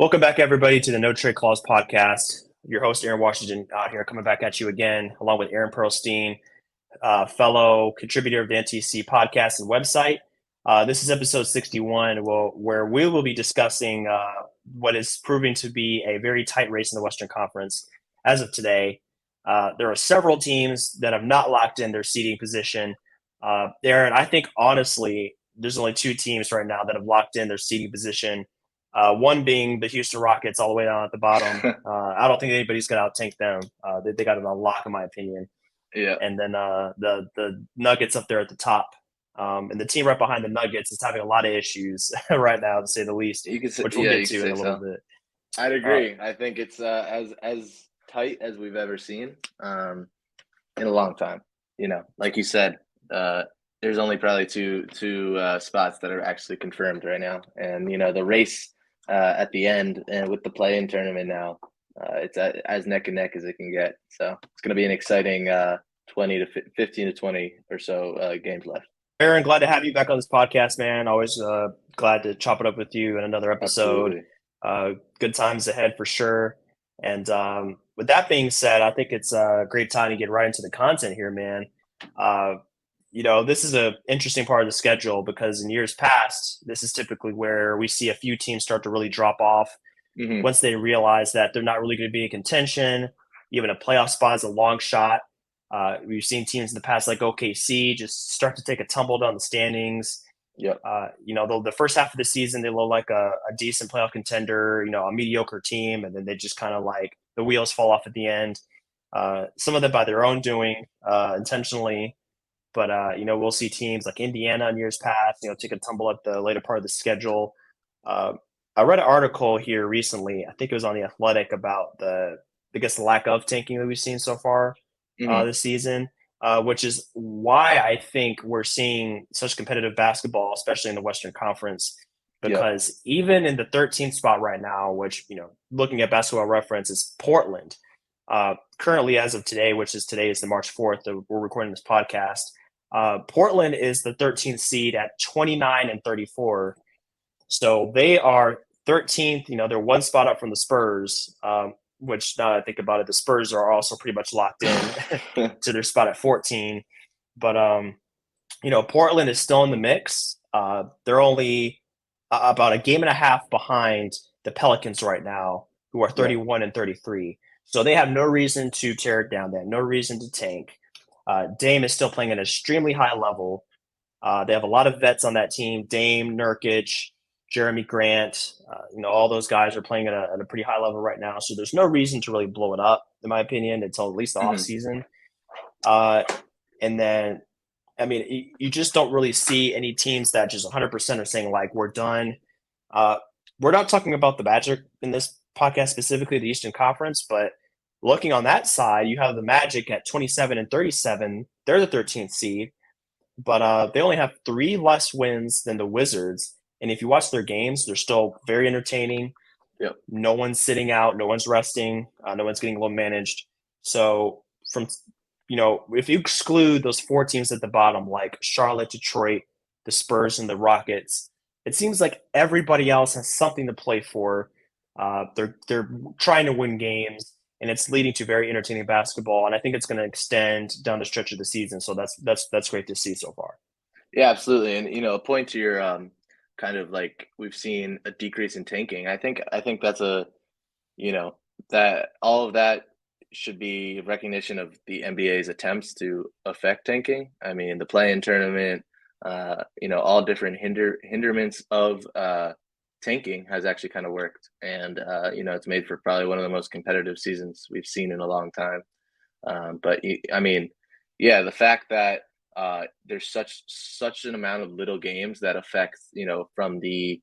Welcome back, everybody, to the No Trade Clause podcast. Your host, Aaron Washington, out here coming back at you again, along with Aaron Pearlstein, fellow contributor of the NTC podcast and website. This is episode 61, where we will be discussing what is proving to be a very tight race in the Western Conference as of today. There are several teams that have not locked in their seeding position. Aaron, I think, honestly, there's only two teams right now that have locked in their seeding position. One being the Houston Rockets, all the way down at the bottom. I don't think anybody's going to out-tank them. They got it on lock, in my opinion. Yeah, And then the Nuggets up there at the top. And the team right behind the Nuggets is having a lot of issues right now, to say the least, you could say, which we'll yeah, get you could to in say a little so. bit. I'd Uh, agree. I think it's as tight as we've ever seen in a long time. Like you said, there's only probably two spots that are actually confirmed right now, and the race at the end and with the play-in tournament now, it's as neck and neck as it can get. So it's going to be an exciting 15 to 20 or so games left. Aaron, glad to have you back on this podcast, man. Always glad to chop it up with you in another episode. Absolutely. Good times ahead for sure. And with that being said, I think it's a great time to get right into the content here, man. Uh, this is an interesting part of the schedule because in years past, this is typically where we see a few teams start to really drop off Hmm. once they realize that they're not really going to be in contention. Even a playoff spot is a long shot. We've seen teams in the past like OKC just start to take a tumble down the standings. Yep. The first half of the season, they look like a decent playoff contender, a mediocre team, and then they just kind of like the wheels fall off at the end. Some of them by their own doing, intentionally, but we'll see teams like Indiana in years past, take a tumble at the later part of the schedule. Uh, I read an article here recently. I think it was on the Athletic about the lack of tanking that we've seen so far Hmm. this season, which is why I think we're seeing such competitive basketball, especially in the Western Conference. Yep. Because even in the 13th spot right now, which looking at Basketball Reference, is Portland. Currently, as of today, today is the March 4th, we're recording this podcast. Portland is the 13th seed at 29-34. So they are 13th. They're one spot up from the Spurs, which now that I think about it, the Spurs are also pretty much locked in to their spot at 14. But, Portland is still in the mix. They're only about a game and a half behind the Pelicans right now, who are Yep. 31-33. So they have no reason to tear it down. They have no reason to tank. Dame is still playing at an extremely high level. They have a lot of vets on that team: Dame, Nurkic, Jeremy Grant. All those guys are playing at a pretty high level right now. So there's no reason to really blow it up, in my opinion, until at least the Hmm. offseason. Uh, and then, I mean, you just don't really see any teams that just 100% are saying, like, we're done. Uh, we're not talking about the Magic in this podcast, specifically the Eastern Conference, but looking on that side, you have the Magic at 27-37. They're the 13th seed, but they only have three less wins than the Wizards. And if you watch their games, they're still very entertaining. Yep. No one's sitting out, no one's resting, no one's getting low managed. So if you exclude those four teams at the bottom, like Charlotte, Detroit, the Spurs, and the Rockets, it seems like everybody else has something to play for. They're trying to win games, and it's leading to very entertaining basketball. And I think it's going to extend down the stretch of the season. So that's great to see so far. Yeah, absolutely. And a point to your kind of like we've seen a decrease in tanking. I think that's that all of that should be recognition of the NBA's attempts to affect tanking. I mean, the play-in tournament, all different hindrance of tanking has actually kind of worked, and it's made for probably one of the most competitive seasons we've seen in a long time. But I mean, yeah, the fact that there's such an amount of little games that affects, from the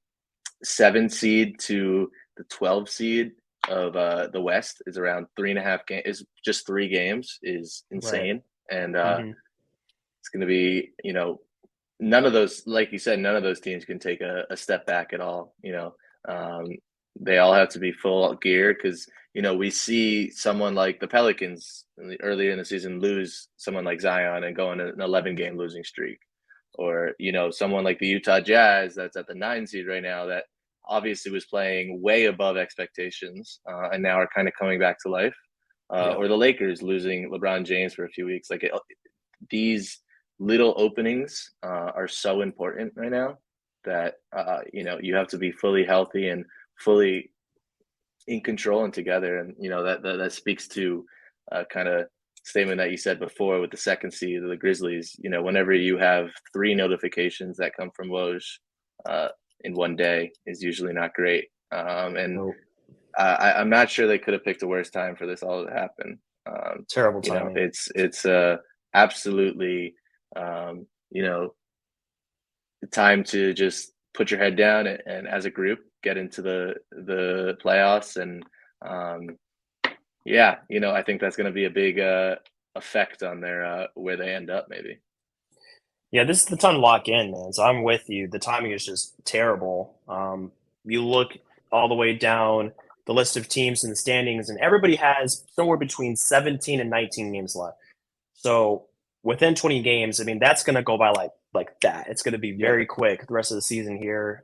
7 seed to the 12 seed of the West is around 3.5 games. Is just 3 games is Right. insane, and Mm-hmm. it's going to be, none of those, like you said, none of those teams can take a step back at all. Um, they all have to be full gear because we see someone like the Pelicans earlier in the season lose someone like Zion and go on an 11 game losing streak, or someone like the Utah Jazz that's at the 9 seed right now that obviously was playing way above expectations, and now are kind of coming back to life. Yep. Or the Lakers losing LeBron James for a few weeks. These little openings are so important right now that you have to be fully healthy and fully in control and together. And that speaks to kind of statement that you said before with the second seed of the Grizzlies. Whenever you have three notifications that come from Woj uh, in one day is usually not great. And No, I'm not sure they could have picked a worse time for this all to happen. terrible timing. It's absolutely um, you know time to just put your head down and as a group get into the playoffs. And um, yeah, I think that's going to be a big effect on their where they end up maybe. Yeah, this is the time to lock in, man. So I'm with you. The timing is just terrible. You look all the way down the list of teams in the standings, and everybody has somewhere between 17 and 19 games left. So within 20 games, I mean, that's going to go by like that. It's going to be Yep. very quick the rest of the season here.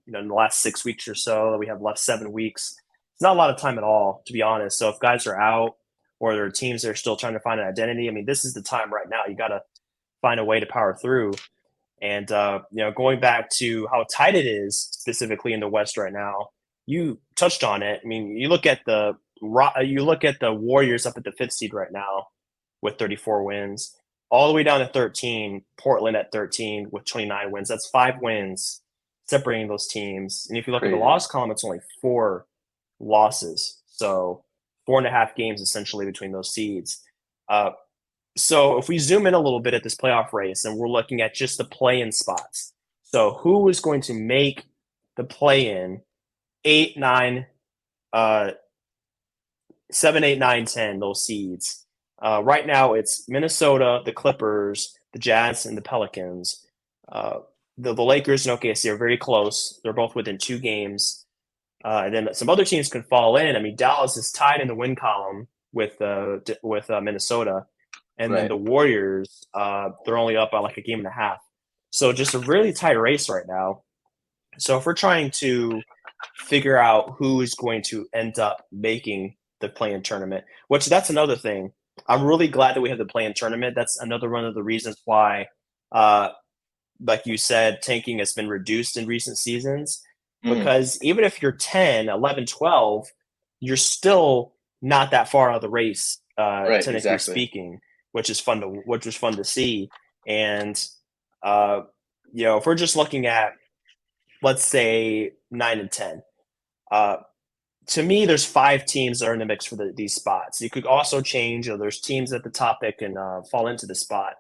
In the last 6 weeks or so, we have left 7 weeks. It's not a lot of time at all, to be honest. So if guys are out or there are teams that are still trying to find an identity, I mean, this is the time right now. You got to find a way to power through. And going back to how tight it is, specifically in the West right now, you touched on it. I mean, you look at the Warriors up at the fifth seed right now with 34 wins, all the way down to 13. Portland at 13 with 29 wins. That's 5 wins separating those teams. And if you look at the Crazy. loss column, it's only 4 losses. So 4.5 games essentially between those seeds. Uh, so if we zoom in a little bit at this playoff race and we're looking at just the play-in spots. So who is going to make the play-in 8, 9, 7, 8, 9, 10, those seeds. Right now it's Minnesota, the Clippers, the Jazz, and the Pelicans. The Lakers and OKC are very close. They're both within 2 games. And then some other teams can fall in. I mean, Dallas is tied in the win column with Minnesota, and then Right. the Warriors, they're only up by like a game and a half. So just a really tight race right now. So if we're trying to figure out who is going to end up making the play-in tournament, which that's another thing. I'm really glad that we have the play-in tournament. That's another one of the reasons why, uh, like you said, tanking has been reduced in recent seasons. Mhm. Because even if you're 10, 11, 12, you're still not that far out of the race, Right. technically Exactly. speaking, which was fun to see. And uh, if we're just looking at, let's say, 9 and 10, uh, to me, there's 5 teams that are in the mix for these spots. You could also change. There's teams at the top that can fall into the spot.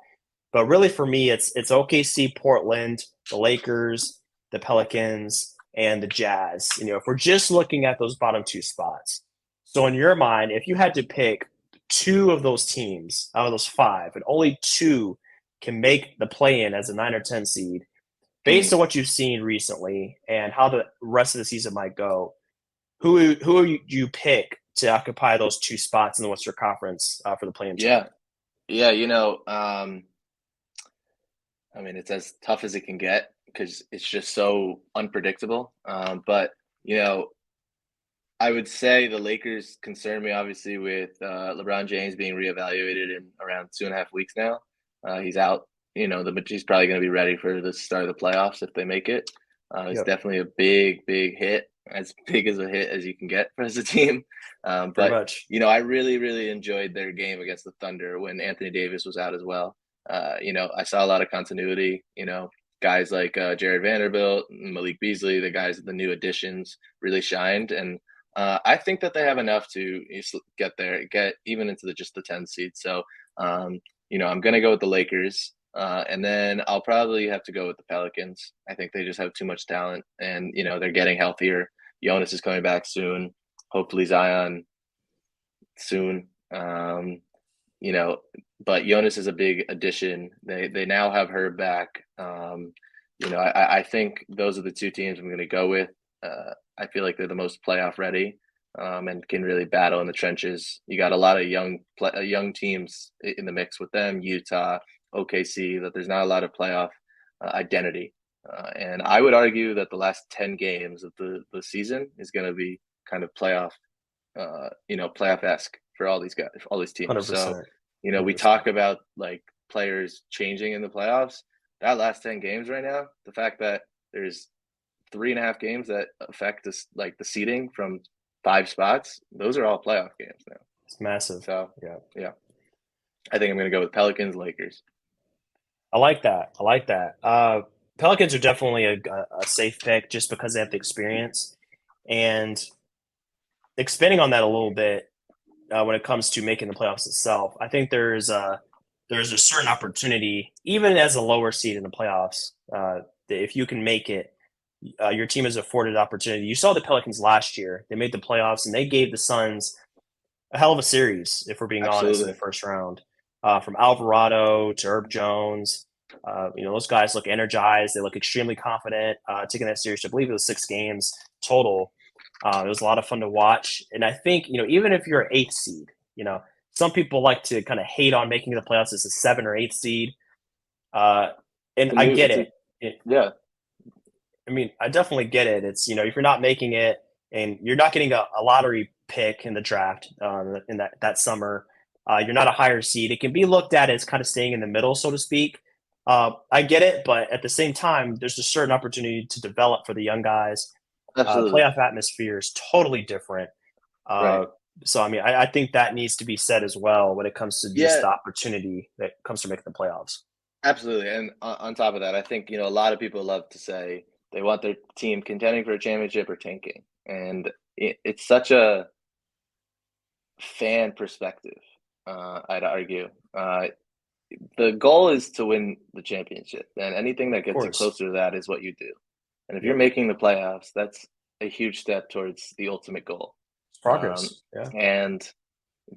But really, for me, it's OKC, Portland, the Lakers, the Pelicans, and the Jazz. If we're just looking at those bottom 2 spots. So in your mind, if you had to pick 2 of those teams out of those 5, and only 2 can make the play-in as a 9 or 10 seed, based Mhm. on what you've seen recently and how the rest of the season might go, who you pick to occupy those 2 spots in the Western Conference for the play-in Yeah. tournament? Yeah. I mean, it's as tough as it can get because it's just so unpredictable. But you know, I would say the Lakers concern me obviously with LeBron James being reevaluated in around 2.5 weeks now. He's out. He's probably going to be ready for the start of the playoffs if they make it. It's Yep, definitely a big, big hit, as big as a hit as you can get for as a team. pretty But much. I really, really enjoyed their game against the Thunder when Anthony Davis was out as well. I saw a lot of continuity. Guys like Jared Vanderbilt, Malik Beasley, the guys, the new additions, really shined, and I think that they have enough to get there, get even into just the 10 seed. So, I'm going to go with the Lakers. And then I'll probably have to go with the Pelicans. I think they just have too much talent and, they're getting healthier. Jonas is coming back soon. Hopefully Zion soon. You know, but Jonas is a big addition. They now have her back. I think those are the 2 teams I'm going to go with. I feel like they're the most playoff ready, and can really battle in the trenches. You got a lot of young teams in the mix with them. Utah, OKC. That there's not a lot of playoff identity. And I would argue that the last 10 games of the season is going to be kind of playoff, playoff-esque for all these guys, for all these teams. So, 100%. we 100%. talk about like players changing in the playoffs. That last 10 games right now, the fact that there's 3.5 games that affect this, like the seeding from 5 spots, those are all playoff games now. It's massive. So, Yeah. yeah, I think I'm going to go with Pelicans, Lakers. I like that. I like that. Pelicans are definitely a safe pick just because they have the experience. And expanding on that a little bit, when it comes to making the playoffs itself, I think there's a certain opportunity, even as a lower seed in the playoffs, that if you can make it, your team is afforded opportunity. You saw the Pelicans last year; they made the playoffs and they gave the Suns a hell of a series, if we're being honest, in the Absolutely. first round. From Alvarado to Herb Jones, those guys look energized. They look extremely confident taking that series. I believe it was 6 games total. It was a lot of fun to watch, and I think even if you're an eighth seed, some people like to kind of hate on making the playoffs as a 7 or 8 seed, uh, and I get It's a it. it. yeah, I mean, I definitely get it. It's if you're not making it and you're not getting a lottery pick in the draft in that summer, you're not a higher seed. It can be looked at as kind of staying in the middle, so to speak. I get it, but at the same time, there's a certain opportunity to develop for the young guys. absolutely. Playoff atmosphere is totally different. Right. So, I mean, I think that needs to be said as well when it comes to just Yeah, the opportunity that comes to making the playoffs. absolutely. And on top of that, I think, a lot of people love to say they want their team contending for a championship or tanking. And it's such a fan perspective, I'd argue. The goal is to win the championship, and anything that Of gets you course. closer to that is what you do. And if you're Yep. making the playoffs, that's a huge step towards the ultimate goal. It's Um, progress. Yeah. and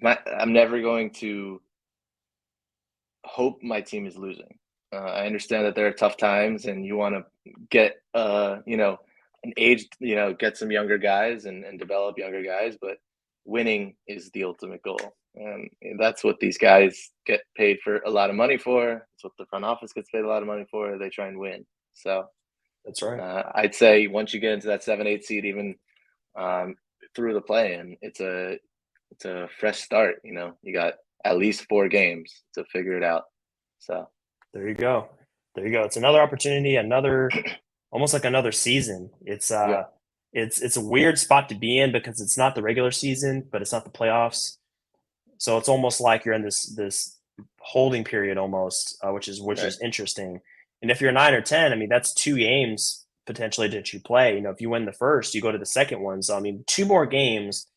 I'm never going to hope my team is losing. I understand that there are tough times, and you want to get, an age, get some younger guys and develop younger guys, but winning is the ultimate goal. And that's what these guys get paid for a lot of money for. It's what the front office gets paid a lot of money for. They try and win. So That's right. I'd say once you get into that 7, 8 seed, even through the play-in, it's a fresh start. You got at least 4 games to figure it out. So There you go. There you go. It's another opportunity, another almost like another season. yeah, It's a weird spot to be in because it's not the regular season, but it's not the playoffs. So it's almost like you're in this holding period almost, which right. is interesting. And if you're 9 or 10, I mean that's 2 games potentially that you play. If you win the first, you go to the second one. So I mean, 2 more games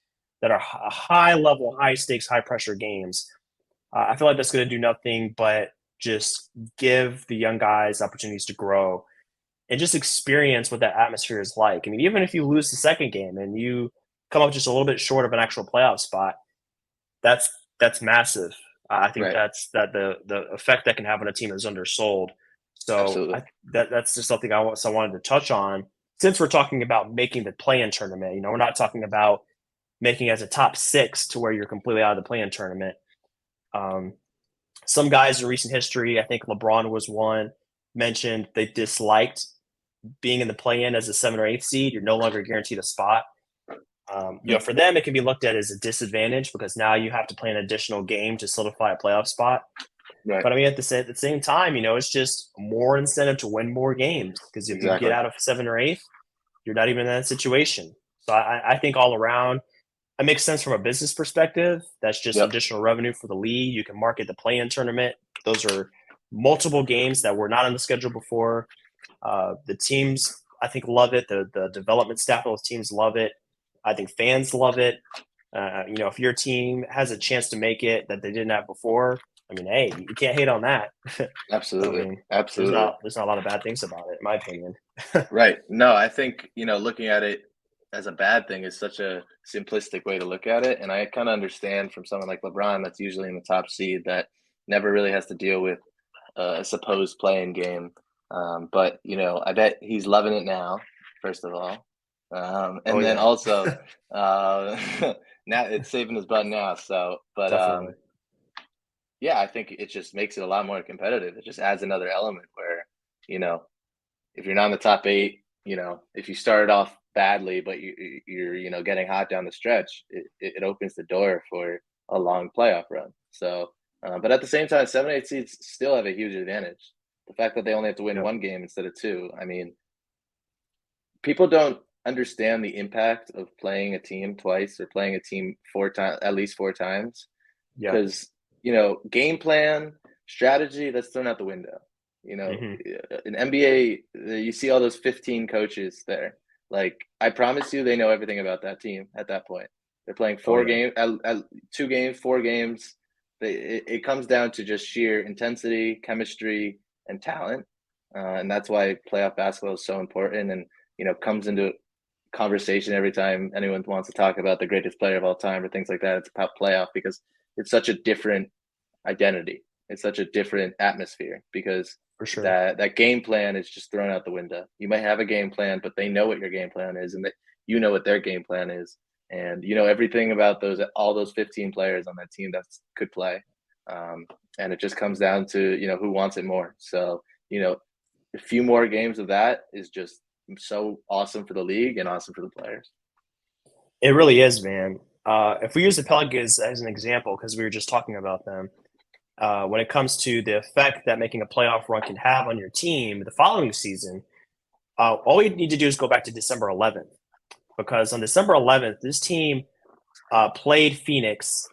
that are high level, high stakes, high pressure games. I feel like that's going to do nothing but just give the young guys opportunities to grow and just experience what that atmosphere is like. I mean, even if you lose the second game and you come up just a little bit short of an actual playoff spot, that's that's massive. I think Right. the effect that can have on a team that's undersold. So Absolutely. that's just something I wanted to touch on. Since we're talking about making the play-in tournament, we're not talking about making as a top six to where you're completely out of the play-in tournament. Um, some guys in recent history, I think LeBron was one, mentioned they disliked being in the play-in as a 7 or 8 seed. You're no longer guaranteed a spot. Mm, For them, it can be looked at as a disadvantage because now you have to play an additional game to solidify a playoff spot. right. But I mean, at the same time, it's just more incentive to win more games because if you get Exactly. out of 7 or 8, you're not even in that situation. So I think all around, it makes sense from a business perspective. That's just Yep. additional revenue for the league. You can market the play-in tournament. Those are multiple games that were not on the schedule before. The teams, I think, love it. The development staff of those teams love it. I think fans love it. If your team has a chance to make it that they didn't have before, I mean, hey, you can't hate on that. So I Absolutely. mean, Absolutely. there's not a lot of bad things about it, in my opinion. Right. No, I think, looking at it as a bad thing is such a simplistic way to look at it. And I kind of understand from someone like LeBron that's usually in the top seed that never really has to deal with a supposed playing game. But, I bet he's loving it now, first of all. Oh And then yeah, also, uh, now it's saving his butt now. So, but definitely. yeah, I think it just makes it a lot more competitive. It just adds another element where, you know, if you're not in the top eight, if you started off badly, but you're getting hot down the stretch, it opens the door for a long playoff run. So, but at the same time, 7, 8 seeds still have a huge advantage. The fact that they only have to win Yep. one game instead of two. I mean, people don't understand the impact of playing a team twice or playing a team 4 times, at least 4 times, Yeah. because game plan, strategy, that's thrown out the window. Hmm. In NBA, you see all those 15 coaches there. Like, I promise you, they know everything about that team at that point. They're playing Oh four yeah. games, 2 games, 4 games. It comes down to just sheer intensity, chemistry, and talent, and that's why playoff basketball is so important. And comes into conversation every time anyone wants to talk about the greatest player of all time or things like that. It's about playoff because it's such a different identity. It's such a different atmosphere because For sure. that game plan is just thrown out the window. You might have a game plan, but they know what your game plan is, and that you know what their game plan is, and you know everything about all those 15 players on that team that could play. And it just comes down to who wants it more. So a few more games of that is just so awesome for the league and awesome for the players. It really is, man. If we use the Pelicans as an example, because we were just talking about them, when it comes to the effect that making a playoff run can have on your team the following season, all we need to do is go back to December 11th, because on December 11th, this team played Phoenix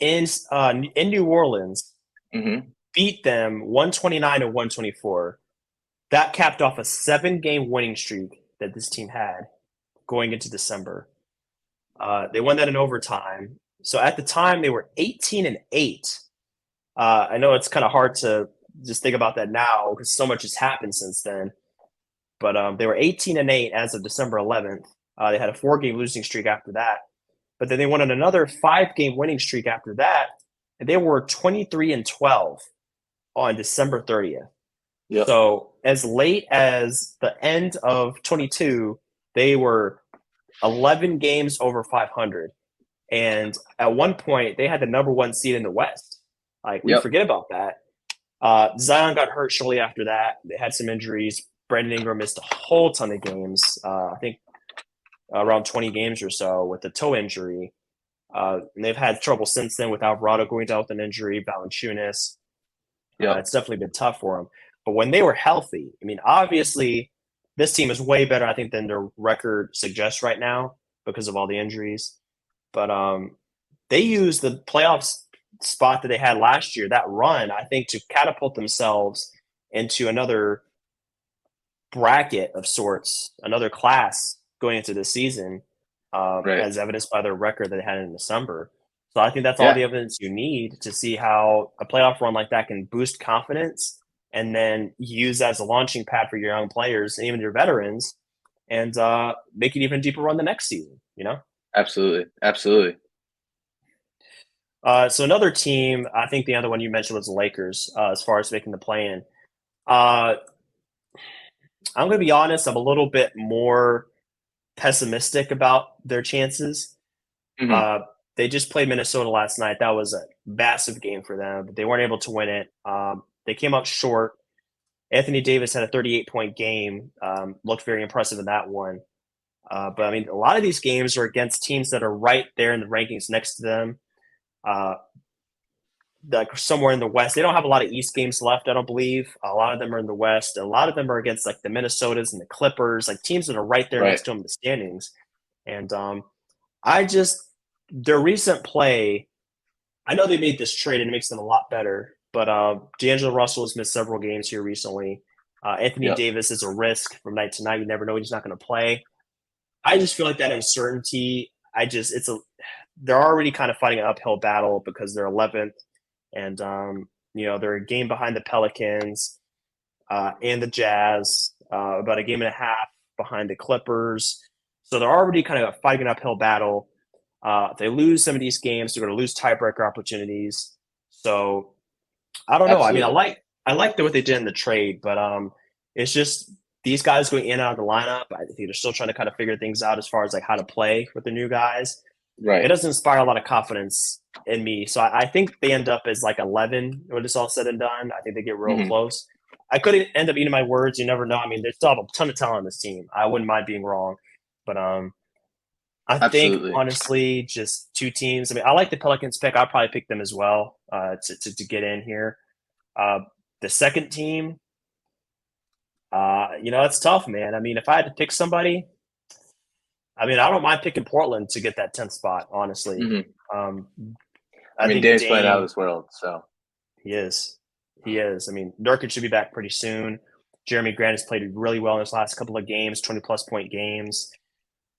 in New Orleans, Mm-hmm. beat them 129 to 124. That capped off a 7-game winning streak that this team had going into December. They won that in overtime. So at the time, they were 18-8. I know it's kind of hard to just think about that now because so much has happened since then. But they were 18-8 as of December 11th. They had a 4-game losing streak after that. But then they went on another 5-game winning streak after that, and they were 23-12 on December 30th. Yep. So as late as the end of 22, they were 11 games over 500. And at one point, they had the number one seed in the West. Like, we Yep. forget about that. Zion got hurt shortly after that. They had some injuries. Brandon Ingram missed a whole ton of games. I think around 20 games or so with a toe injury. And they've had trouble since then with Alvarado going down with an injury, Valanciunas. Yep. It's definitely been tough for them. But when they were healthy, I mean, obviously, this team is way better, I think, than their record suggests right now because of all the injuries. But they used the playoffs spot that they had last year, that run, I think, to catapult themselves into another bracket of sorts, another class going into the season, Right. as evidenced by their record that they had in December. So I think that's all Yeah. the evidence you need to see how a playoff run like that can boost confidence and then use that as a launching pad for your young players and even your veterans and make it even deeper run the next season, you know? Absolutely. Absolutely. So another team, I think the other one you mentioned was the Lakers, as far as making the play-in. Uh, I'm going to be honest, I'm a little bit more pessimistic about their chances. Mm-hmm. Uh, they just played Minnesota last night. That was a massive game for them, but they weren't able to win it. They came up short. Anthony Davis had a 38-point game, looked very impressive in that one. But I mean, a lot of these games are against teams that are right there in the rankings next to them. Uh, like somewhere in the West. They don't have a lot of East games left, I don't believe. A lot of them are in the West. A lot of them are against like the Minnesotas and the Clippers, like teams that are right there Right. next to them in the standings. And I just their recent play. I know they made this trade and it makes them a lot better, but D'Angelo Russell has missed several games here recently. Anthony Yep. Davis is a risk from night to night. You never know when he's not going to play. I just feel like that uncertainty. They're already kind of fighting an uphill battle because they're 11th and they're a game behind the Pelicans and the Jazz, about a game and a half behind the Clippers. So they're already kind of fighting an uphill battle. If they lose some of these games, they're going to lose tiebreaker opportunities. So I don't know. I mean, Absolutely. I like what they did in the trade, but it's just these guys going in and out of the lineup. I think they're still trying to kind of figure things out as far as like how to play with the new guys. It Right. doesn't inspire a lot of confidence in me. So I think they end up as like 11 when it's all said and done. I think they get real Mm-hmm. close. I could end up eating my words. You never know. I mean, there's still a ton of talent on this team. I wouldn't mind being wrong, but I think Absolutely. honestly, just two teams. I mean, I like the Pelicans pick. I'll probably pick them as well to get in here. Uh, the second team, it's tough, man. I mean, if I had to pick somebody, I mean, I don't mind picking Portland to get that 10th spot. Honestly, Hmm. um, I I mean, think Dame's playing out of Dame, this world, so he is, he is. I mean, Nurkic should be back pretty soon. Jeremy Grant has played really well in his last couple of games, 20 plus point games.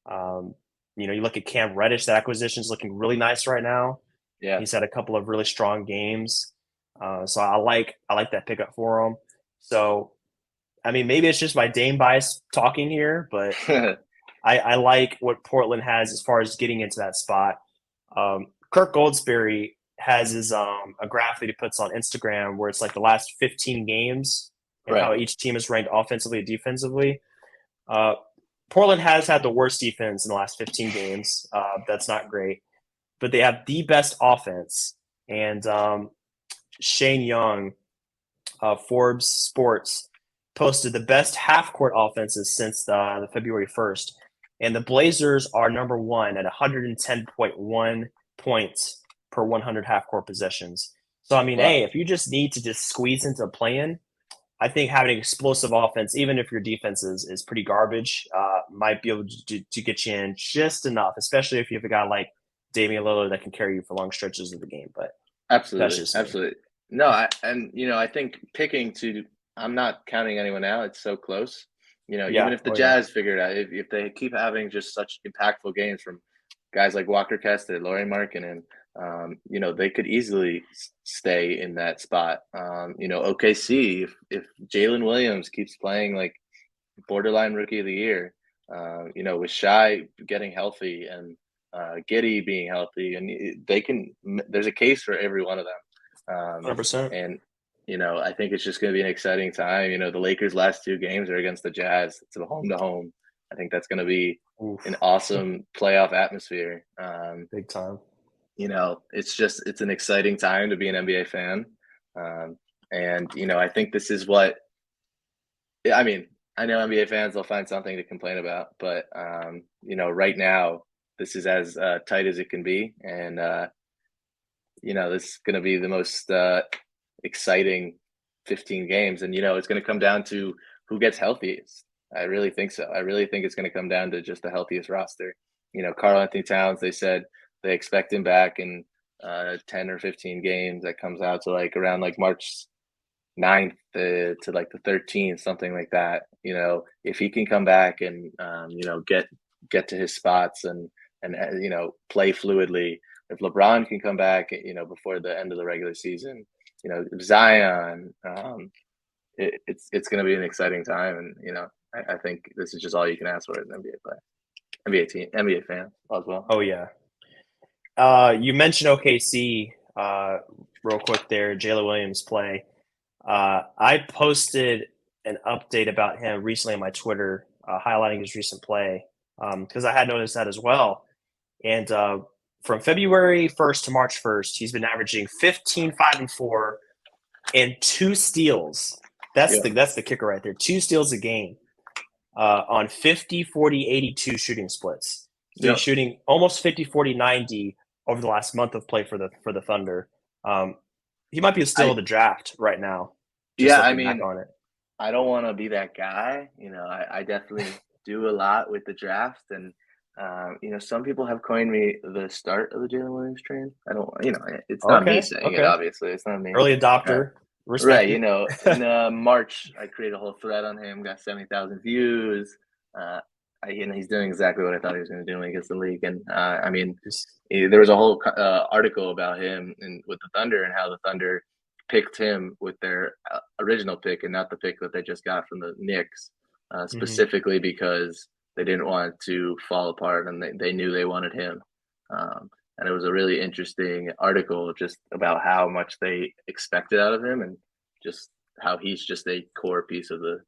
Um, you look at Cam Reddish, that acquisition is looking really nice right now. yeah. He's had a couple of really strong games. So I like that pickup for him. So I mean, maybe it's just my Dame bias talking here, but I like what Portland has as far as getting into that spot. Kirk Goldsberry has his a graph that he puts on Instagram where it's like the last 15 games and Right. how each team is ranked offensively and defensively. Uh, Portland has had the worst defense in the last 15 games. That's not great, but they have the best offense. And Shane Young, Forbes Sports, posted the best half court offenses since the February 1st. And the Blazers are number one at 110.1 points per 100 half court possessions. So, I mean, Wow. hey, if you just need to just squeeze into playing, I think having an explosive offense, even if your defense is pretty garbage, might be able to get you in just enough, especially if you have a guy like Damian Lillard that can carry you for long stretches of the game. But that's Absolutely. just me. Absolutely. No, I think picking to, I'm not counting anyone out. It's so close. Even Yeah. if the Oh, yeah. Jazz figure it out, if they keep having just such impactful games from guys like Walker Kessler, Laurie Markkinen, they could easily stay in that spot. OKC, if Jalen Williams keeps playing like borderline rookie of the year, with Shy getting healthy and Giddy being healthy, and there's a case for every one of them. 100%. And I think it's just going to be an exciting time. The Lakers' last two games are against the Jazz. It's a home to home. I think that's going to be an Oof. awesome playoff atmosphere. Big time. It's an exciting time to be an NBA fan. And I think this is what I mean. I know NBA fans will find something to complain about, but right now this is as tight as it can be, and this is going to be the most exciting 15 games, and it's going to come down to who gets healthiest. I really think so. I really think it's going to come down to just the healthiest roster. Karl Anthony Towns, they said they expect him back in 10 or 15 games. That comes out to like around like March 9th to like the 13th, something like that. If he can come back and get to his spots and play fluidly. If LeBron can come back, before the end of the regular season, Zion, it's going to be an exciting time, and I think this is just all you can ask for as an NBA player, NBA team, NBA fan as well. Oh, yeah. You mentioned OKC real quick there, Jalen Williams play. I posted an update about him recently on my Twitter, highlighting his recent play because I had noticed that as well. And from February 1st to March 1st, he's been averaging 15, 5, and 4, and 2 steals. That's Yeah, the kicker right there. 2 steals a game on 50, 40, 82 shooting splits. So he's yep. shooting almost 50, 40, 90 over the last month of play for the Thunder. Um, he might be still I in the draft right now, just yeah, I looking back mean, on it. I don't want to be that guy. I definitely do a lot with the draft, and some people have coined me the start of the Jalen Williams train. I don't, it's not me Okay, saying it. okay. Obviously, it's not me. Early Uh, adopter. Respect right, it. in March, I created a whole thread on him. Got 70,000 views. Uh, he's doing exactly what I thought he was going to do when he gets the league. And I mean, there was a whole article about him and with the Thunder and how the Thunder picked him with their original pick and not the pick that they just got from the Knicks, Mhm. specifically because they didn't want to fall apart and they knew they wanted him. And it was a really interesting article just about how much they expected out of him and just how he's just a core piece of the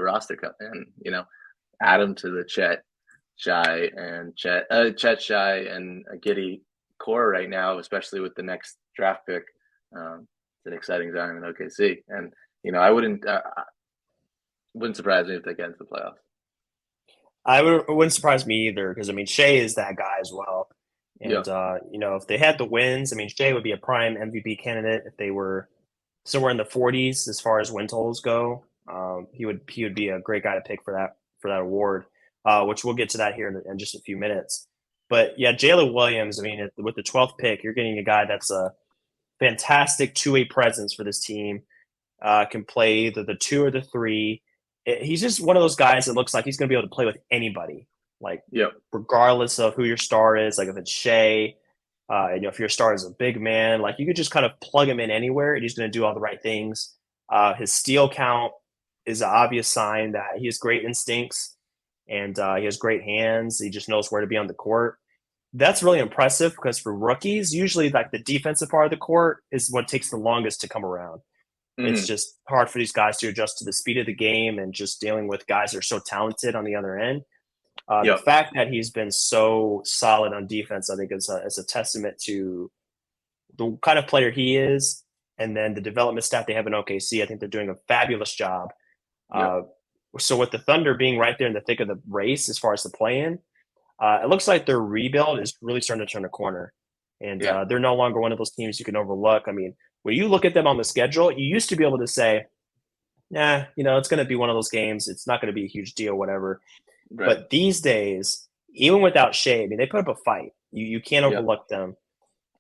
roster cut. And add him to the Chet Shy and Giddy core right now, especially with the next draft pick. It's an exciting time in OKC, and I wouldn't surprise me if they get into the playoffs. It wouldn't surprise me either because I mean Shea is that guy as well, Yeah. and if they had the wins, I mean Shea would be a prime MVP candidate if they were somewhere in the 40s as far as win totals go. He would be a great guy to pick for that award, which we'll get to that here in just a few minutes. But yeah, Jalen Williams. I mean, with the 12th pick, you're getting a guy that's a fantastic two-way presence for this team. Can play either the two or the three. He's just one of those guys that looks like he's going to be able to play with anybody, like Yeah. regardless of who your star is. Like if it's Shea, if your star is a big man, like you could just kind of plug him in anywhere, and he's going to do all the right things. His steal count is an obvious sign that he has great instincts and he has great hands. He just knows where to be on the court. That's really impressive because for rookies, usually like the defensive part of the court is what takes the longest to come around. It's Hmm. just hard for these guys to adjust to the speed of the game and just dealing with guys that are so talented on the other end. The Yeah. fact that he's been so solid on defense, I think, is a testament to the kind of player he is, and then the development staff they have in OKC. I think they're doing a fabulous job. Yeah. Uh, so with the Thunder being right there in the thick of the race as far as the play-in, it looks like their rebuild is really starting to turn a corner, and Yeah. they're no longer one of those teams you can overlook. I mean, when you look at them on the schedule, you used to be able to say, "Nah, it's going to be one of those games. It's not going to be a huge deal, whatever." Right. But these days, even without Shea, I mean, they put up a fight. You can't Yeah. overlook them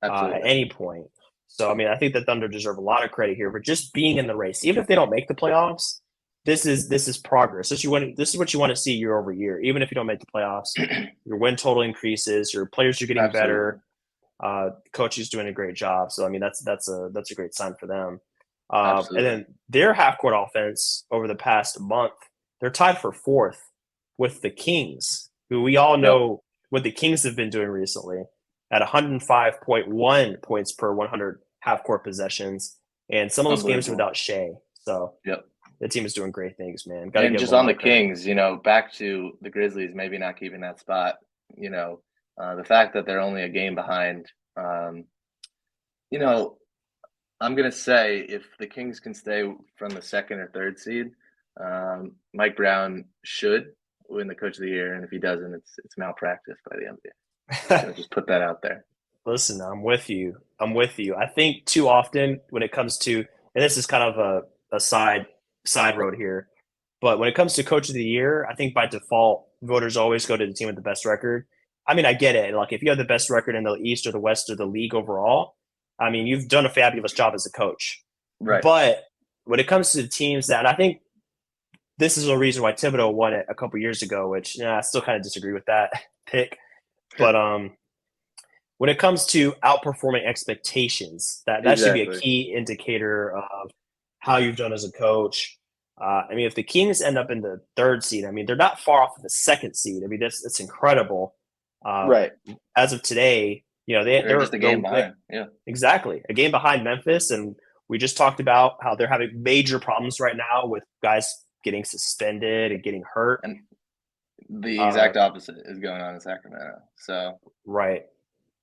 at Absolutely. any point. So, I mean, I think the Thunder deserve a lot of credit here for just being in the race, even if they don't make the playoffs. This is progress. This is what you want to see year over year. Even if you don't make the playoffs, your win total increases, your players are getting Absolutely. better. Coach is doing a great job. So I mean, that's a great sign for them. And Absolutely. then their half court offense over the past month, they're tied for fourth with the Kings, who we all Yep. know what the Kings have been doing recently at 105.1 points per 100 half court possessions. And some of those games are Unbelievable. without Shea. So Yep. the team is doing great things, man. Got to And give them just a on lot the of credit. Kings, back to the Grizzlies, maybe not keeping that spot. The fact that they're only a game behind. You know, I'm gonna say if the Kings can stay from the second or third seed, Mike Brown should win the Coach of the Year, and if he doesn't, it's malpractice by the NBA. Just gonna just put that out there. Listen, I'm with you. I'm with you. I think too often when it comes to, and this is kind of a side road here, but when it comes to Coach of the Year, I think by default voters always go to the team with the best record. I mean, I get it. Like if you have the best record in the East or the West or the league overall, I mean, you've done a fabulous job as a coach. Right. But when it comes to the teams that, and I think this is a reason why Thibodeau won it a couple years ago, which I still kind of disagree with that pick. But when it comes to outperforming expectations, that should be a Exactly. key indicator of how you've done as a coach. I mean, if the Kings end up in the third seed, I mean, they're not far off of the second seed. I mean, that's incredible. Uh, Right. as of today, They're just a game they're behind. Yeah. exactly a game behind Memphis, and we just talked about how they're having major problems right now with guys getting suspended and getting hurt. And the Uh, exact opposite is going on in Sacramento. So right,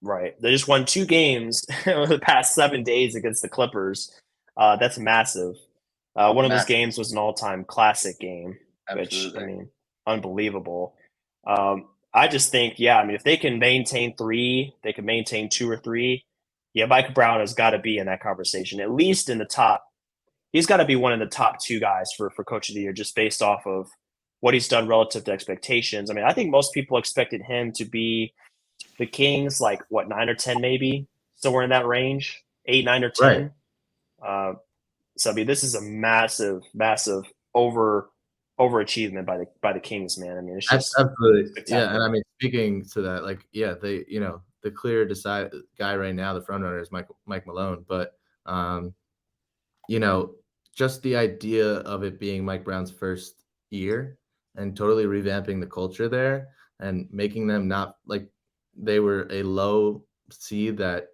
right. They just won two games over the past 7 days against the Clippers. That's massive. One of those massive. games was an all-time classic game, which I Absolutely. mean, unbelievable. I just think, yeah, I mean, if they can maintain three, they can maintain two or three. Yeah, Mike Brown has got to be in that conversation, at least in the top. He's got to be one of the top two guys for Coach of the Year, just based off of what he's done relative to expectations. I mean, I think most people expected him to be the Kings, like what 9 or 10, maybe somewhere in that range, 8, 9 or 10. Right. So I mean, this is a massive, massive overachievement by the Kings, man. I mean, it's just Absolutely. Yeah. And I spectacular. mean, speaking to that, like, yeah, the clear decide guy right now, the front runner is Mike Malone. But, um, you know, just the idea of it being Mike Brown's first year and totally revamping the culture there and making them not like they were a low seed that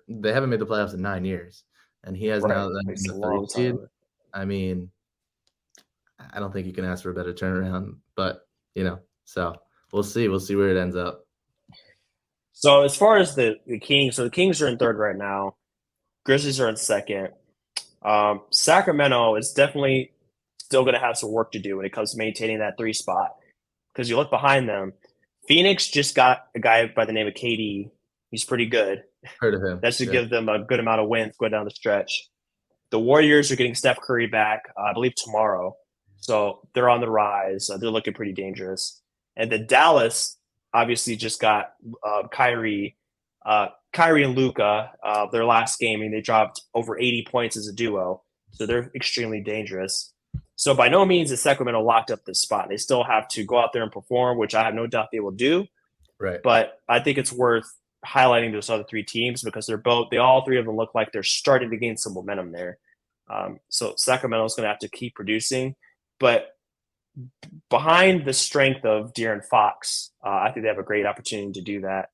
they haven't made the playoffs in 9 years. And he has Right, now them in it's a the three long seed. time. I mean, I don't think you can ask for a better turnaround, but so we'll see. We'll see where it ends up. So as far as the Kings, so the Kings are in third right now. Grizzlies are in second. Sacramento is definitely still going to have some work to do when it comes to maintaining that 3 spot. Because you look behind them, Phoenix just got a guy by the name of KD. He's pretty good. Heard of him. That should Yeah. give them a good amount of wins going down the stretch. The Warriors are getting Steph Curry back, I believe, tomorrow. So they're on the rise. They're looking pretty dangerous. And the Dallas obviously just got Kyrie. Kyrie and Luca, their last game, and they dropped over 80 points as a duo. So they're extremely dangerous. So by no means is Sacramento locked up this spot. They still have to go out there and perform, which I have no doubt they will do. Right. But I think it's worth highlighting those other 3 teams because all 3 of them look like they're starting to gain some momentum there. So Sacramento is going to have to keep producing. But behind the strength of De'Aaron Fox, I think they have a great opportunity to do that.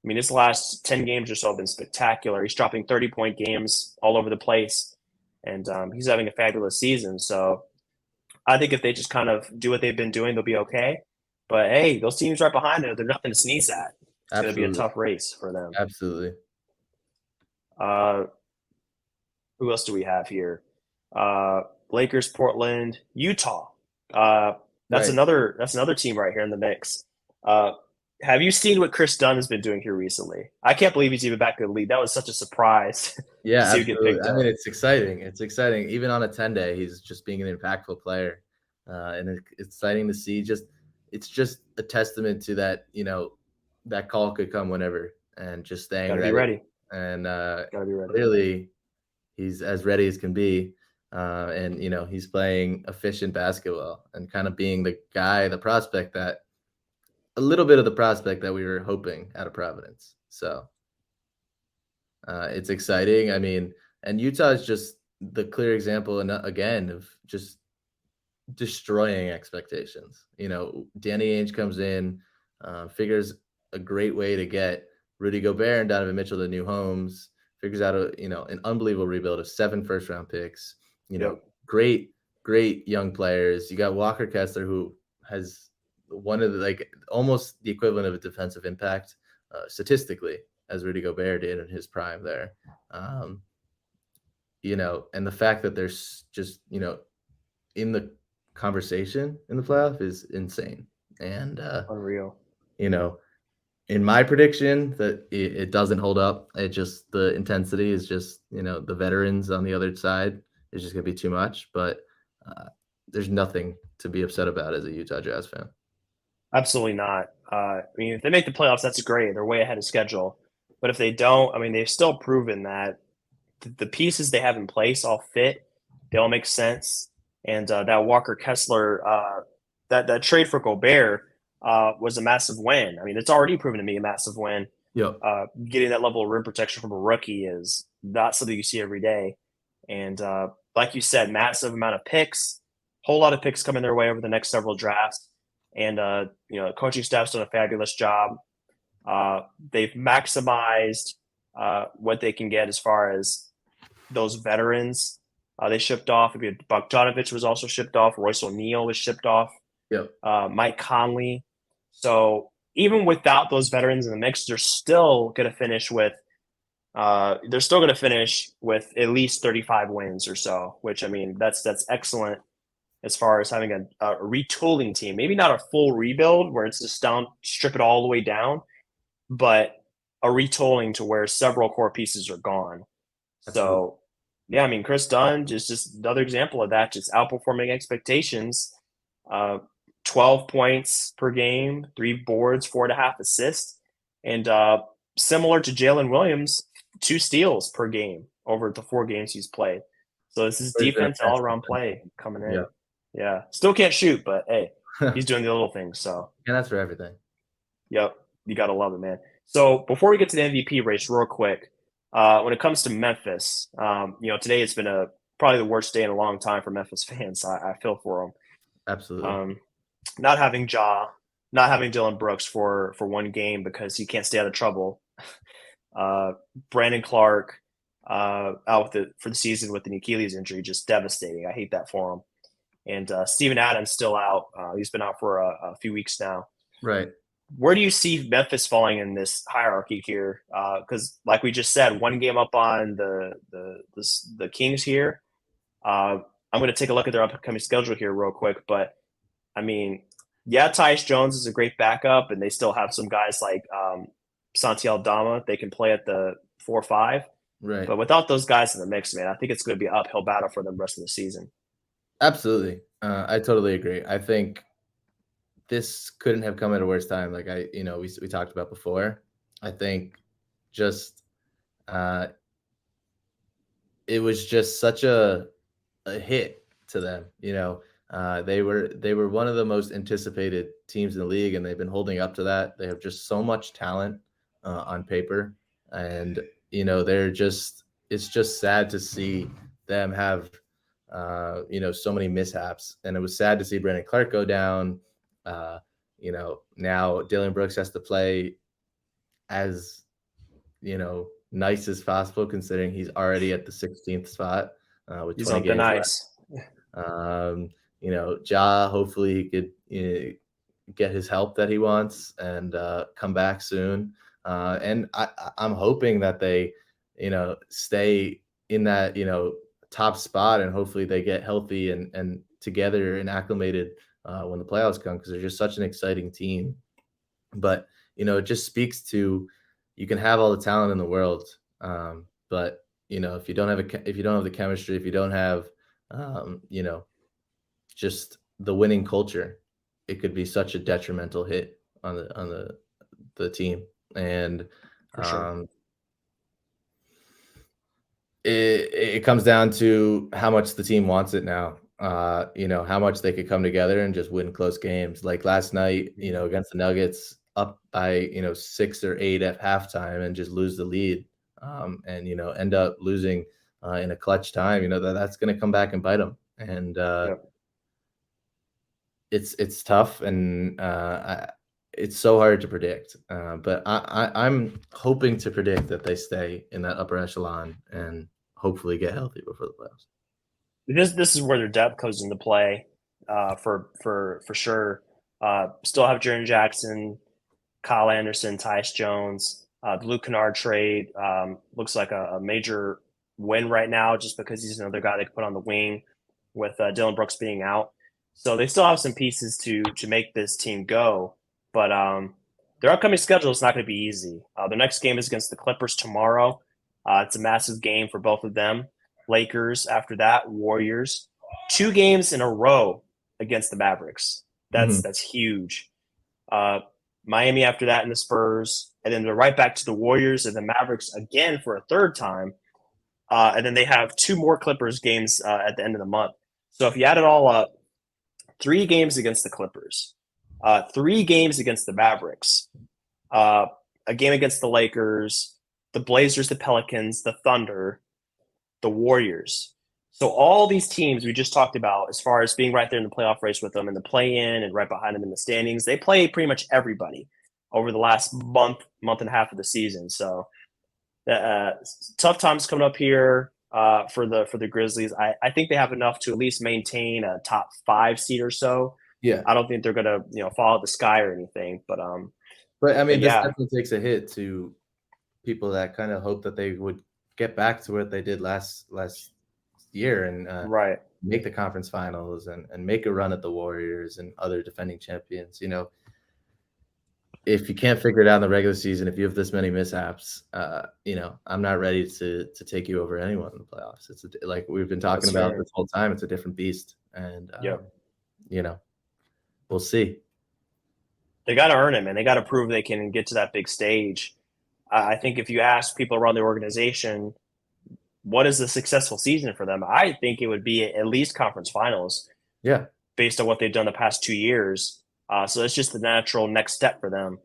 I mean, his last 10 games or so have been spectacular. He's dropping 30-point games all over the place, and he's having a fabulous season. So I think if they just kind of do what they've been doing, they'll be okay. But, hey, those teams right behind them, they're nothing to sneeze at. It's going to be a tough race for them. Absolutely. Who else do we have here? Lakers, Portland, Utah. That's another team right here in the mix. Have you seen what Chris Dunn has been doing here recently? I can't believe he's even back in the league. That was such a surprise. Yeah, absolutely. I mean, it's exciting. It's exciting. Even on a 10-day, he's just being an impactful player, and it's exciting to see. It's just a testament to that. That call could come whenever, and just staying ready. And gotta be ready. Clearly, he's as ready as can be. And he's playing efficient basketball and kind of being the guy, a little bit of the prospect that we were hoping out of Providence. So it's exciting. I mean, and Utah is just the clear example, and again, of just destroying expectations. Danny Ainge comes in, figures a great way to get Rudy Gobert and Donovan Mitchell to new homes, figures out an unbelievable rebuild of 7 first-round picks. Great young players. You got Walker Kessler, who has one of the almost the equivalent of a defensive impact statistically as Rudy Gobert did in his prime there. And the fact that there's just in the conversation in the playoff is insane. And unreal. In my prediction that it doesn't hold up. It just, the intensity is just, the veterans on the other side is just going to be too much. But there's nothing to be upset about as a Utah Jazz fan. Absolutely not. I mean, if they make the playoffs, that's great. They're way ahead of schedule. But if they don't, I mean, they've still proven that the pieces they have in place all fit. They all make sense. And that Walker Kessler, that trade for Gobert was a massive win. I mean, it's already proven to be a massive win. Yep. Getting that level of rim protection from a rookie is not something you see every day. And like you said, massive amount of picks, whole lot of picks coming their way over the next several drafts. And, the coaching staff's done a fabulous job. They've maximized what they can get as far as those veterans. They shipped off. Bogdanovich was also shipped off. Royce O'Neal was shipped off. Yep. Mike Conley. So even without those veterans in the mix, they're still going to finish with at least 35 wins or so, which, I mean, that's excellent as far as having a retooling team. Maybe not a full rebuild where it's just strip it all the way down, but a retooling to where several core pieces are gone. Absolutely. So, yeah, I mean, Chris Dunn is just another example of that, just outperforming expectations. 12 points per game, 3 boards, 4.5 assists, and similar to Jalen Williams, 2 steals per game over the 4 games he's played. So this is defense all around play coming in. Yeah. Still can't shoot, but hey, he's doing the little things. So and that's for everything. Yep, you gotta love it, man. So before we get to the MVP race, real quick, when it comes to Memphis, today it's been probably the worst day in a long time for Memphis fans. I feel for them. Absolutely. Not having Ja, not having Dylan Brooks for one game because he can't stay out of trouble. Brandon Clark out for the season with an Achilles injury, just devastating. I hate that for him. And Steven Adams still out. He's been out for a few weeks now. Right. Where do you see Memphis falling in this hierarchy here? Because, like we just said, one game up on the Kings here, I'm going to take a look at their upcoming schedule here real quick, but I mean, yeah, Tyus Jones is a great backup, and they still have some guys like Santi Aldama. They can play at the 4-5, Right. but without those guys in the mix, man, I think it's going to be an uphill battle for them the rest of the season. Absolutely. I totally agree. I think this couldn't have come at a worse time. Like we talked about before. I think just it was just such a hit to them. They were one of the most anticipated teams in the league, and they've been holding up to that. They have just so much talent on paper, and it's just sad to see them have so many mishaps. And it was sad to see Brandon Clark go down. Now Dylan Brooks has to play as nice as possible, considering he's already at the 16th spot with He's 20 on thin games ice. Ja, hopefully he could get his help that he wants and come back soon. And I'm hoping that they, stay in that, top spot, and hopefully they get healthy and together and acclimated when the playoffs come, because they're just such an exciting team. But, it just speaks to, you can have all the talent in the world, but if you don't have the chemistry, if you don't have just the winning culture, it could be such a detrimental hit on the team. And For sure. It comes down to how much the team wants it now. How much they could come together and just win close games. Like last night, against the Nuggets, up by 6 or 8 at halftime, and just lose the lead, and end up losing in a clutch time. That's going to come back and bite them. And Yep. it's tough, and it's so hard to predict. But I'm hoping to predict that they stay in that upper echelon and hopefully get healthy before the playoffs. This is where their depth comes into play, for sure. Still have Jaren Jackson, Kyle Anderson, Tyus Jones. The Luke Kennard trade looks like a major win right now, just because he's another guy they could put on the wing with Dylan Brooks being out. So they still have some pieces to make this team go, but their upcoming schedule is not going to be easy. Their next game is against the Clippers tomorrow. It's a massive game for both of them. Lakers after that, Warriors. 2 games in a row against the Mavericks. That's huge. Miami after that, and the Spurs, and then they're right back to the Warriors and the Mavericks again for a third time. And then they have 2 more Clippers games at the end of the month. So if you add it all up, 3 games against the Clippers, 3 games against the Mavericks, a game against the Lakers, the Blazers, the Pelicans, the Thunder, the Warriors. So all these teams we just talked about, as far as being right there in the playoff race with them in the play-in and right behind them in the standings, they play pretty much everybody over the last month and a half of the season. So tough times coming up here for the Grizzlies. I think they have enough to at least maintain a top 5 seed or so. Yeah, I don't think they're gonna fall out the sky or anything. But I mean, this yeah, definitely takes a hit to people that kind of hope that they would get back to what they did last year and right. make the conference finals and make a run at the Warriors and other defending champions. If you can't figure it out in the regular season, if you have this many mishaps, I'm not ready to take you over anyone in the playoffs. It's like we've been talking That's about fair. this whole time. It's a different beast, and Yep. we'll see. They got to earn it, man. They got to prove they can get to that big stage. I think if you ask people around the organization, what is a successful season for them? I think it would be at least conference finals. Yeah, based on what they've done the past 2 years. So that's just the natural next step for them.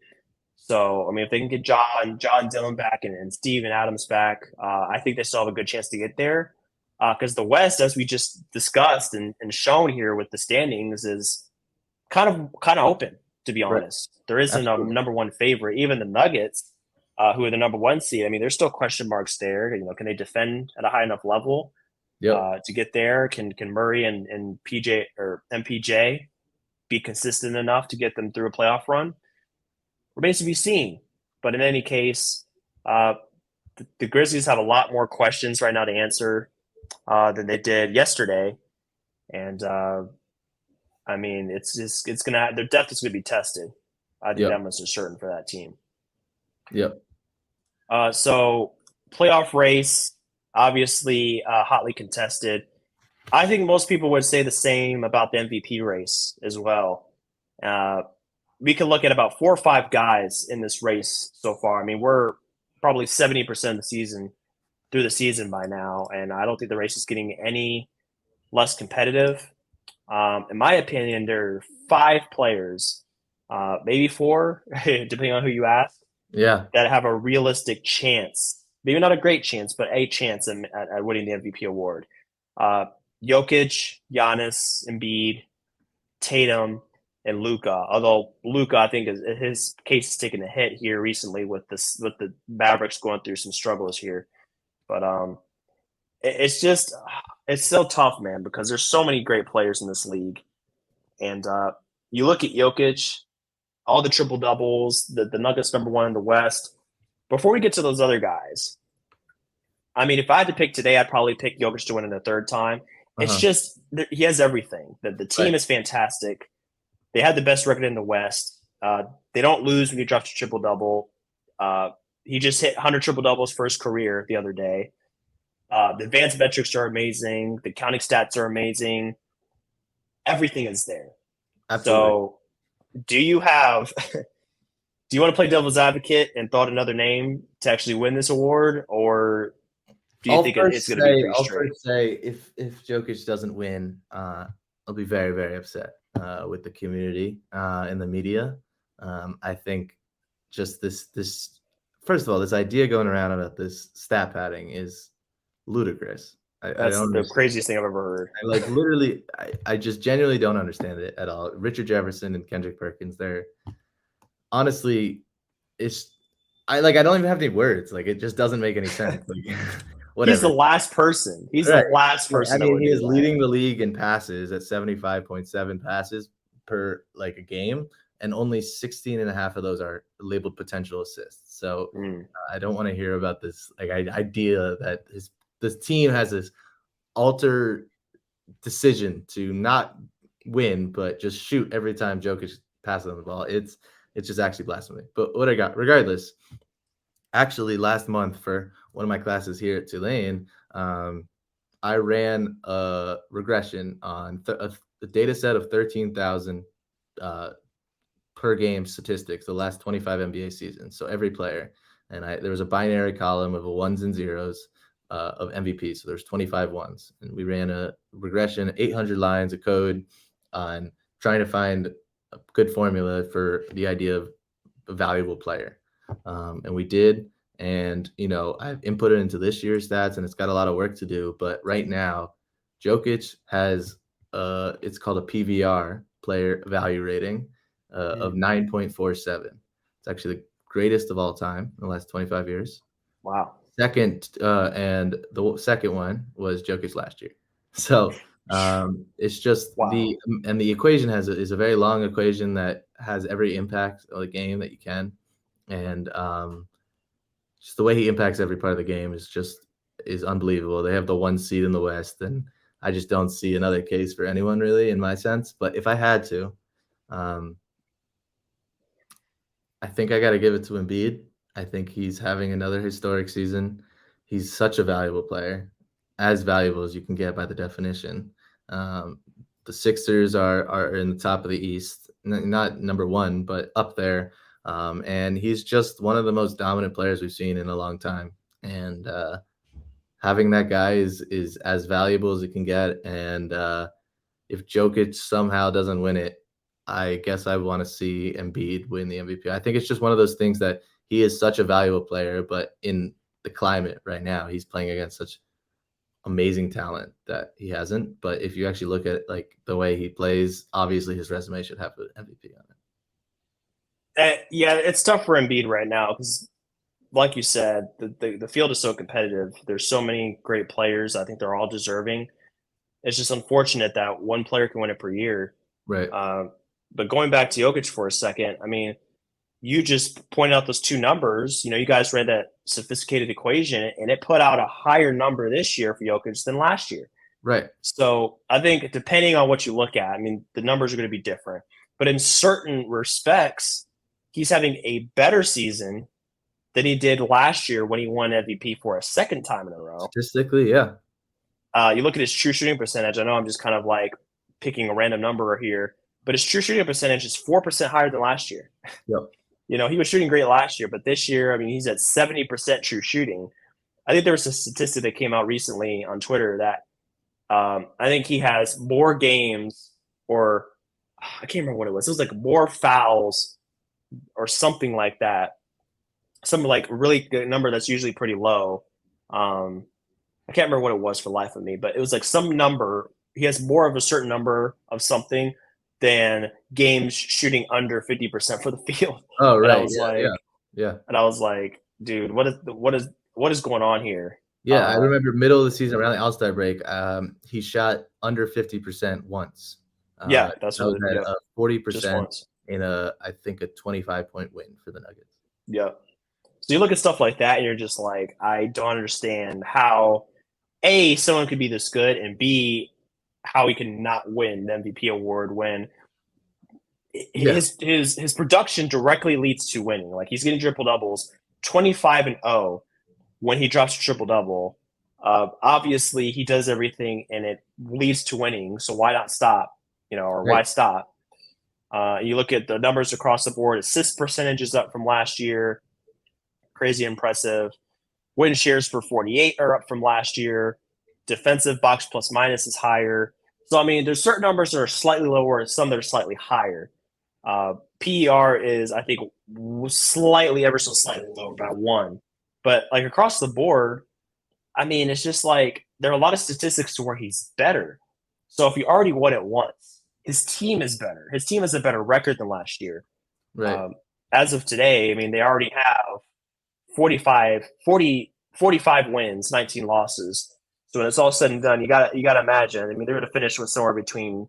So, I mean, if they can get John Dillon back and Steven Adams back, I think they still have a good chance to get there. Because the West, as we just discussed and shown here with the standings, is kind of open, to be right. honest. There isn't Absolutely. a number one favorite. Even the Nuggets, who are the number 1 seed, I mean, there's still question marks there. Can they defend at a high enough level to get there? Can Murray and PJ or MPJ be consistent enough to get them through a playoff run? Remains to be seen. But in any case, the Grizzlies have a lot more questions right now to answer. than they did yesterday. And I mean, it's gonna their depth is gonna be tested. I think that Yep. much is certain for that team. Yep. So playoff race, obviously hotly contested. I think most people would say the same about the MVP race as well. Uh, we can look at about 4 or 5 guys in this race so far. I mean, we're probably 70% of the season through the season by now, and I don't think the race is getting any less competitive. In my opinion, there are 5 players, maybe 4, depending on who you ask, Yeah. that have a realistic chance. Maybe not a great chance, but a chance at winning the MVP award. Uh, Jokic, Giannis, Embiid, Tatum, and Luka. Although Luka, I think his case has taken a hit here recently with the Mavericks going through some struggles here. But it's just it's so tough, man, because there's so many great players in this league, and you look at Jokic, all the triple doubles, the Nuggets #1 in the West. Before we get to those other guys, I mean, if I had to pick today, I'd probably pick Jokic to win it a third time. It's Uh-huh. just he has everything. The team Right. is fantastic. They had the best record in the West. They don't lose when you drop a triple double. He just hit 100 triple doubles for his career the other day. The advanced metrics are amazing. The counting stats are amazing. Everything is there. Absolutely. So, do you have? Do you want to play devil's advocate and thought another name to actually win this award, or do you think it's going to be pretty I'll straight? first say if Jokic doesn't win, I'll be very, very upset with the community and the media. I think just this first of all, this idea going around about this stat padding is ludicrous. I That's don't the understand. craziest thing I've ever heard. I like literally I just genuinely don't understand it at all. Richard Jefferson and Kendrick Perkins, they're honestly it's I don't even have any words. Like it just doesn't make any sense. Like He's the whatever. last person. He's the Right. last Yeah, I person that mean, would he do is that. leading the league in passes at 75.7 passes per like a game, and only 16 and a half of those are labeled potential assists. So I don't want to hear about this like idea that this team has this alter decision to not win, but just shoot every time Jokic passes on the ball. It's just actually blasphemy. But what I got, regardless, actually last month for one of my classes here at Tulane, I ran a regression on a data set of 13,000 per game statistics, the last 25 NBA seasons. So every player. And there was a binary column of ones and zeros of MVP. So there's 25 ones. And we ran a regression, 800 lines of code on trying to find a good formula for the idea of a valuable player. And we did. And, I've inputted into this year's stats and it's got a lot of work to do. But right now, Jokic has, it's called a PVR, player value rating, of 9.47. It's actually the greatest of all time in the last 25 years. Wow. Second, and the second one was Jokic last year. So it's just Wow. the equation is a very long equation that has every impact of the game that you can. And just the way he impacts every part of the game is unbelievable. They have the 1 seed in the West, and I just don't see another case for anyone really in my sense. But if I had to, I think I got to give it to Embiid. I think he's having another historic season. He's such a valuable player, as valuable as you can get by the definition. The Sixers are in the top of the East, not #1, but up there. And he's just one of the most dominant players we've seen in a long time. And having that guy is as valuable as it can get. And if Jokic somehow doesn't win it, I guess I want to see Embiid win the MVP. I think it's just one of those things that he is such a valuable player, but in the climate right now, he's playing against such amazing talent that he hasn't. But if you actually look at like the way he plays, obviously his resume should have an MVP on it. Yeah, it's tough for Embiid right now because, like you said, the field is so competitive. There's so many great players. I think they're all deserving. It's just unfortunate that one player can win it per year. Right. But going back to Jokic for a second, I mean, you just pointed out those two numbers. You guys read that sophisticated equation, and it put out a higher number this year for Jokic than last year. Right. So I think depending on what you look at, I mean, the numbers are going to be different. But in certain respects, he's having a better season than he did last year when he won MVP for a second time in a row. Statistically, yeah. You look at his true shooting percentage. I know I'm just kind of like picking a random number here, but his true shooting percentage is 4% higher than last year. Yep. He was shooting great last year, but this year, I mean, he's at 70% true shooting. I think there was a statistic that came out recently on Twitter that I think he has more games, or I can't remember what it was. It was like more fouls or something like that. Some like really good number that's usually pretty low. I can't remember what it was for the life of me, but it was like some number. He has more of a certain number of something than games shooting under 50% for the field. Oh, And I right. was Yeah. and I was like, dude, what is going on here? Yeah, I remember middle of the season around the All-Star break, he shot under 50% once. Yeah, that's that was at 40% in I think a 25-point win for the Nuggets. Yeah. So you look at stuff like that, and you're just like, I don't understand how A, someone could be this good, and B, how he can not win the MVP award when his production directly leads to winning. Like, he's getting triple doubles, 25-0 when he drops a triple double. Obviously, he does everything, and it leads to winning. So why not stop? Why stop? You look at the numbers across the board. Assist percentage is up from last year, crazy impressive. Win shares per 48 are up from last year. Defensive box plus minus is higher. So I mean, there's certain numbers that are slightly lower, and some that are slightly higher. PER is, I think, ever so slightly lower, about 1. But like across the board, I mean, it's just like there are a lot of statistics to where he's better. So if he already won it once, his team is better. His team has a better record than last year. Right. As of today, I mean, they already have 45 wins, 19 losses. So when it's all said and done, you gotta imagine. I mean, they're gonna finish with somewhere between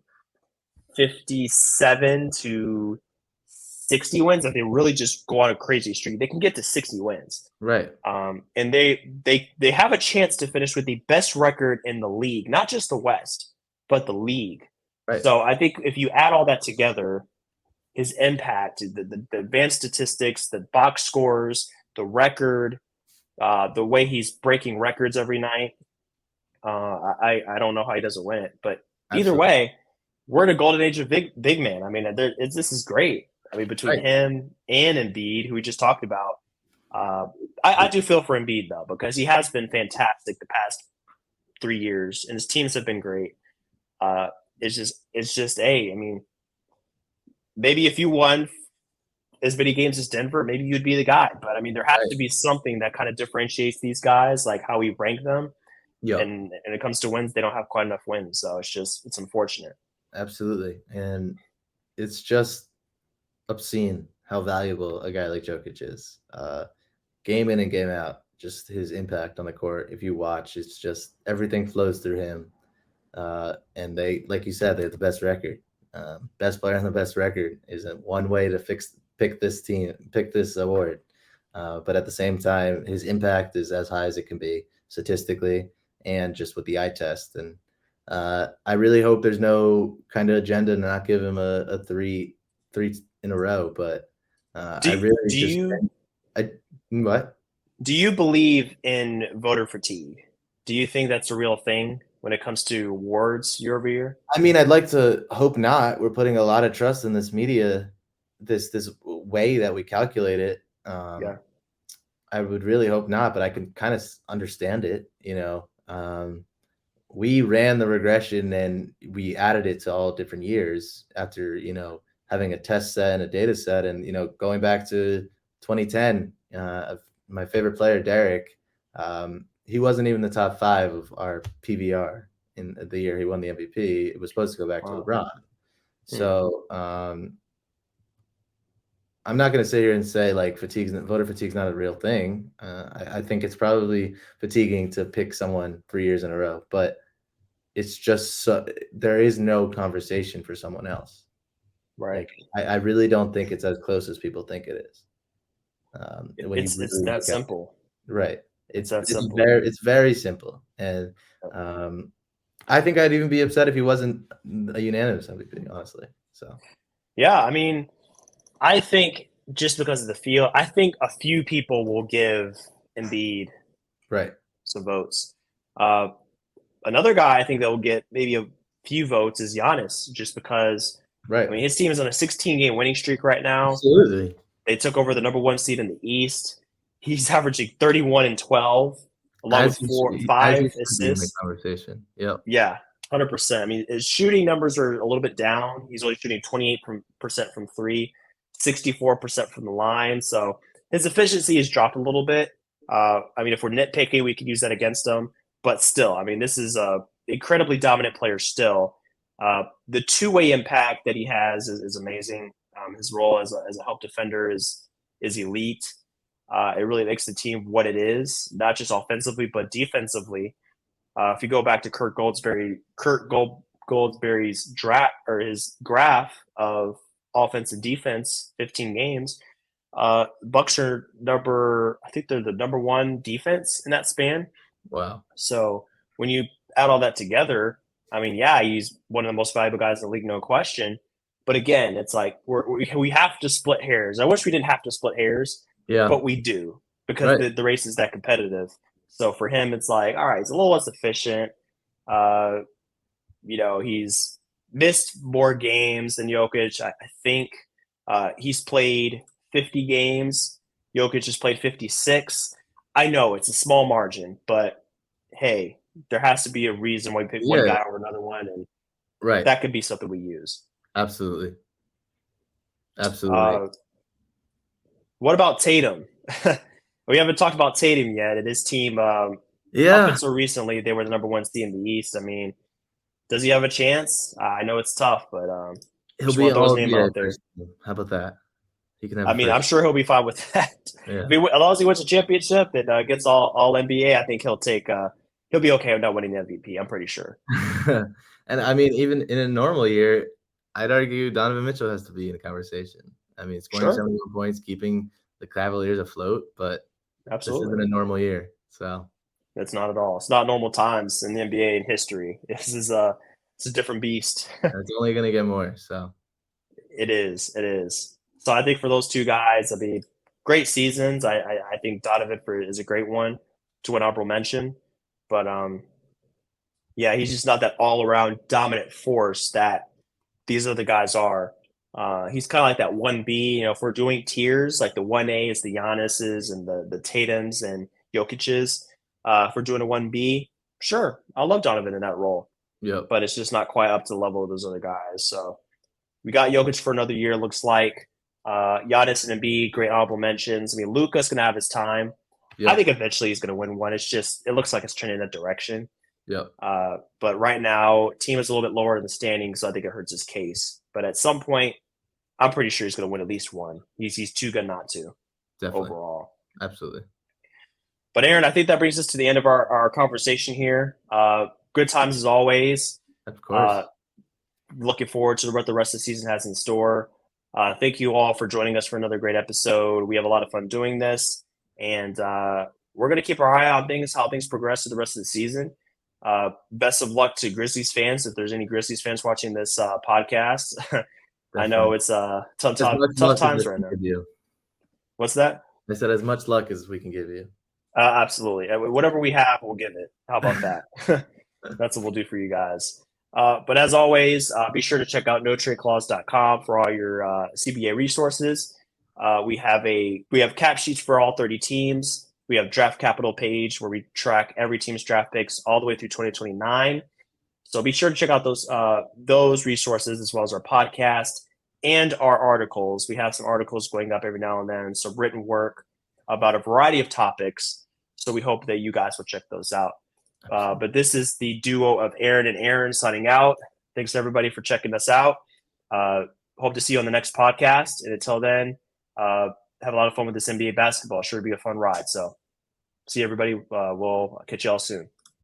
57 to 60 wins. If they really just go on a crazy streak, they can get to 60 wins. Right. And they have a chance to finish with the best record in the league, not just the West, but the league. Right. So I think if you add all that together, his impact, the advanced statistics, the box scores, the record, the way he's breaking records every night, I don't know how he doesn't win it. But either way, we're in a golden age of big man. I mean, this is great. I mean, between him and Embiid, who we just talked about, I do feel for Embiid though, because he has been fantastic the past 3 years, and his teams have been great. It's just I mean, maybe if you won as many games as Denver, maybe you'd be the guy. But I mean, there has to be something that kind of differentiates these guys, like how we rank them. Yeah. And when it comes to wins, they don't have quite enough wins. So it's unfortunate. Absolutely. And it's just obscene how valuable a guy like Jokic is. Game in and game out, just his impact on the court. If you watch, it's just everything flows through him. And they, like you said, they have the best record. Best player on the best record isn't one way to pick this award. But at the same time, his impact is as high as it can be statistically and just with the eye test. And I really hope there's no kind of agenda to not give him a three in a row. But what? Do you believe in voter fatigue? Do you think that's a real thing when it comes to awards year over year? I mean, I'd like to hope not. We're putting a lot of trust in this media, this way that we calculate it. Yeah. I would really hope not, but I can kind of understand it. We ran the regression and we added it to all different years after, having a test set and a data set. And, going back to 2010, my favorite player, Derek, he wasn't even the top 5 of our PVR in the year he won the MVP. It was supposed to go back to LeBron. So I'm not going to sit here and say like voter fatigue is not a real thing. I think it's probably fatiguing to pick someone 3 years in a row, but it's just there is no conversation for someone else. Right. Like, I really don't think it's as close as people think it is. When you It's really that look at it. simple. Right. It's that simple. It's very simple. And I think I'd even be upset if he wasn't a unanimous MVP, honestly. So yeah, I mean, I think just because of the field, I think a few people will give Embiid right. some votes. Another guy I think that will get maybe a few votes is Giannis, just because Right. I mean his team is on a 16-game winning streak right now. Absolutely. They took over the number 1 seed in the East. He's averaging 31 and 12, along with As he five should be in the assists. conversation. Yep. Yeah, 100%. I mean, his shooting numbers are a little bit down. He's only shooting 28% from three, 64% from the line. So his efficiency has dropped a little bit. I mean, if we're nitpicking, we could use that against him. But still, I mean, this is a incredibly dominant player still. The two-way impact that he has is amazing. His role as a help defender is elite. It really makes the team what it is, not just offensively, but defensively. If you go back to Goldsberry's draft or his graph of offense and defense, 15 games, Bucks are I think they're the number 1 defense in that span. Wow. So when you add all that together, I mean, yeah, he's one of the most valuable guys in the league, no question. But again, it's like we have to split hairs. I wish we didn't have to split hairs, Yeah. but we do because the race is that competitive. So for him, it's like, all right, he's a little less efficient. He's missed more games than Jokic. I think he's played 50 games. Jokic has played 56. I know it's a small margin, but hey, there has to be a reason why we pick one guy over another one, and that could be something we use. Absolutely. What about Tatum? We haven't talked about Tatum yet. And his team, up until recently, they were the number 1 seed in the East. I mean, does he have a chance? I know it's tough, but he'll be throw his name out there. How about that? He can have. I mean, I'm sure he'll be fine with that. Yeah. As long as he wins a championship and gets all NBA, I think he'll be okay with not winning the MVP. I'm pretty sure. And I mean, even in a normal year, I'd argue Donovan Mitchell has to be in the conversation. I mean, scoring 71 points, keeping the Cavaliers afloat, but absolutely, this isn't a normal year. So it's not at all. It's not normal times in the NBA in history. It's a different beast. It's only going to get more. So it is. So I think for those two guys, I mean, great seasons. I think Donovan is a great one to an honorable mention, but yeah, he's just not that all-around dominant force that these other guys are. He's kind of like that 1B. If we're doing tiers, like the 1A is the Giannis's and the Tatums and Jokic's. If we're doing a 1B, sure, I love Donovan in that role. Yep. But it's just not quite up to the level of those other guys. So we got Jokic for another year, looks like. Giannis and Embiid, great honorable mentions. I mean, Luka's going to have his time. Yep. I think eventually he's going to win one. It looks like it's trending in that direction. Yep. But right now, team is a little bit lower in the standings, so I think it hurts his case. But at some point, I'm pretty sure he's going to win at least one. He's too good not to. Definitely. Overall. Absolutely. But Aaron, I think that brings us to the end of our conversation here. Good times as always. Of course. Looking forward to what the rest of the season has in store. Thank you all for joining us for another great episode. We have a lot of fun doing this, and we're going to keep our eye on how things progress through the rest of the season. Best of luck to Grizzlies fans. If there's any Grizzlies fans watching this podcast, I know it's tough times right now. What's that? I said as much luck as we can give you. Absolutely. Whatever we have, we'll give it. How about that? That's what we'll do for you guys. But as always, be sure to check out notradeclause.com for all your CBA resources. We have cap sheets for all 30 teams. We have draft capital page where we track every team's draft picks all the way through 2029. So be sure to check out those resources as well as our podcast and our articles. We have some articles going up every now and then, some written work about a variety of topics. So we hope that you guys will check those out. But this is the duo of Aaron and Aaron signing out. Thanks everybody for checking us out. Hope to see you on the next podcast. And until then, have a lot of fun with this NBA basketball. Sure to be a fun ride. So see everybody. We'll catch you all soon.